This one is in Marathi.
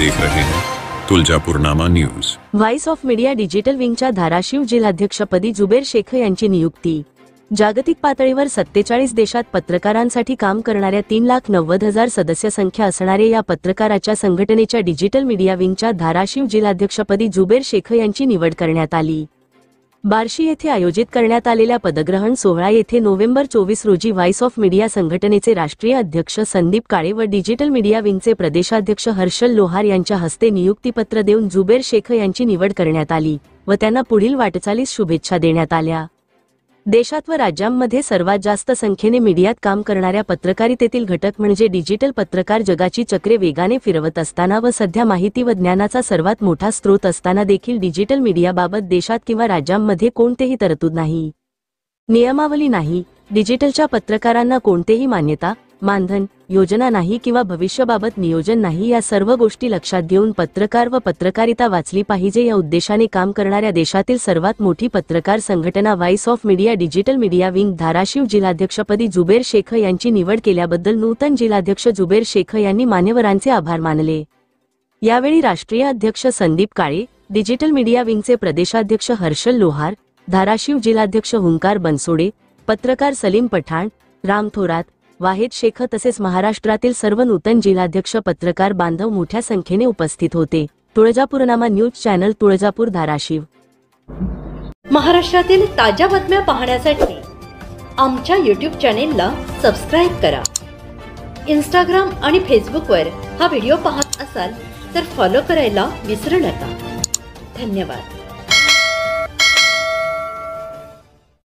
देख रहे हैं Tuljapurnama news. Voice of media digital विंगच्या धाराशिव जिल्हाध्यक्षपदी जुबेर शेख यांची नियुक्ती। जागतिक पातळीवर 47 देशात पत्रकारांसाठी काम करणाऱ्या 3,90,000 सदस्य संख्या असणाऱ्या या पत्रकाराच्या संघटनेच्या डिजिटल मीडिया विंगच्या धाराशिव जिल्हाध्यक्षपदी जुबेर शेख यांची निवड करण्यात आली। बार्शी येथे आयोजित करण्यात आलेल्या पदग्रहण सोहळा येथे नोव्हेंबर 24 रोजी व्हाइस ऑफ मीडिया संघटनेचे राष्ट्रीय अध्यक्ष संदीप काळे व डिजिटल मीडिया विंगचे प्रदेशाध्यक्ष हर्षल लोहार यांच्या हस्ते नियुक्तीपत्र देऊन जुबेर शेख यांची निवड करण्यात आली व त्यांना पुढील वाटचालीस शुभेच्छा देण्यात आल्या। देशात व राज्यांमध्ये सर्वात जास्त संख्येने मीडियात काम करणाऱ्या पत्रकारितेतील घटक म्हणजे डिजिटल पत्रकार जगाची चक्रे वेगाने फिरवत असताना व सध्या माहिती व ज्ञानाचा सर्वात मोठा स्रोत असताना देखील डिजिटल मीडियाबाबत देशात किंवा राज्यांमध्ये कोणतेही तरतूद नाही, नियमावली नाही, डिजिटलच्या पत्रकारांना कोणतेही मान्यता, मानधन, योजना नाही किंवा भविष्याबाबत नियोजन नाही। या सर्व गोष्टी लक्षात घेऊन पत्रकार व पत्रकारिता वाचली पाहिजे या उद्देशाने काम करणाऱ्या देशातील सर्वात मोठी पत्रकार संघटना voice of media digital media wing Dharashiv जिल्हाध्यक्षपदी जुबेर शेख यांची निवड केल्याबद्दल नूतन जिल्हाध्यक्ष जुबेर शेख यांनी मान्यवरांचे आभार मानले। यावेळी राष्ट्रीय अध्यक्ष संदीप काळे, डिजिटल मीडिया विंगचे प्रदेशाध्यक्ष हर्षल लोहार, धाराशिव जिल्हाध्यक्ष हुंकार बनसोडे, पत्रकार सलीम पठाण, राम थोरात, वाहेद शेख तसेच महाराष्ट्रातील सर्व नूतन जिल्हाध्यक्ष पत्रकार बांधव मोठ्या संख्येने उपस्थित होते। तुळजापूरनामा न्यूज चॅनल तुळजापूर धाराशिव। महाराष्ट्रातील ताज्या बातम्या पाहण्यासाठी आमच्या YouTube चॅनेलला सबस्क्राइब करा। Instagram आणि फेसबुकवर हा व्हिडिओ पाहत असाल तर फॉलो करायला विसरू नका। धन्यवाद।